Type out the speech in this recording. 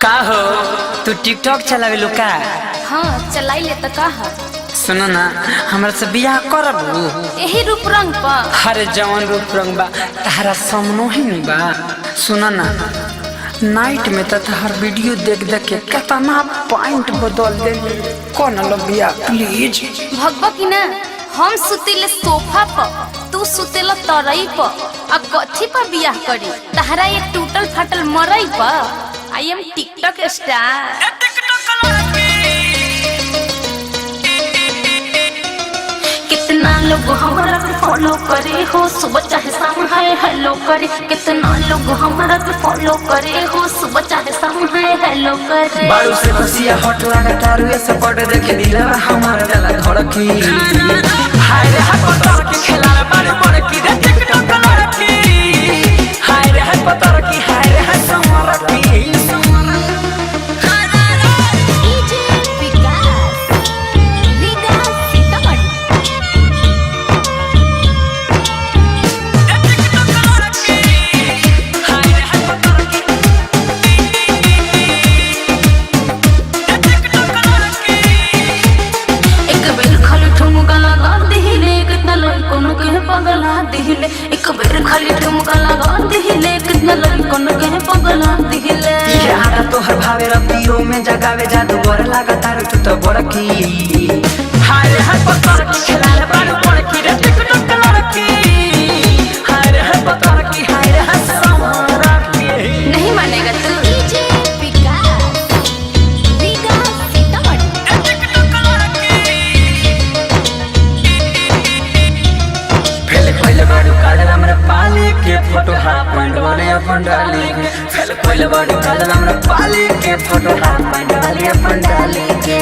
का हो तू टिकटॉक चलावे लो का? हाँ चलाई ले तो का है। सुनो ना हमरा से बियाह करबू? यही रूप रंग पर हरे जवान रूप रंग बा तारा सामनो ही नहीं बा। सुनो ना नाइट में तो हर वीडियो देख देख के कितना पॉइंट बदल दे। कौन लो बियाह प्लीज? भगवा की ना हम सुतेले सोफा पर तू सुतेला तरई पर आ कथी पर बियाह करी तहरा ये टूटल फाटल मरई पर। I am TikTok star. कितना लोग हमारा फॉलो करे हो सुबह चाहे शाम है हेलो करे। कितना लोग हमारा फॉलो करे हो सुबह चाहे शाम है हेलो करे। बारू से खुशियाँ हट लगा तारू ऐसे पढ़ देखे दिला हमारा गला धड़की। हाय रे हाय पतर की खेला बारू बड़ की रे टिकटॉक लड़की। हाय रे हाय पतर की हाय रे हाय समर की। एक बेर खाली ठुमका लगा दिहिले कितना लड़कों के पगला दिहिले। यार तो हर भावे रतियों में जगावे जादू बर लगा तारू तू तो बड़की। हाय रे हाय पतर की खेला बारू बड़की रे टिकटॉक लड़की। हाय रे हाय पतर की हाय रे हाय समर की। नहीं मानेगा तू। पाली के फोटो हाफ पैंट वाले अपन डाली के फेल कोइल बड़ी काल हमरा पाली के फोटो हाफ पैंट वाले अपन डाली के।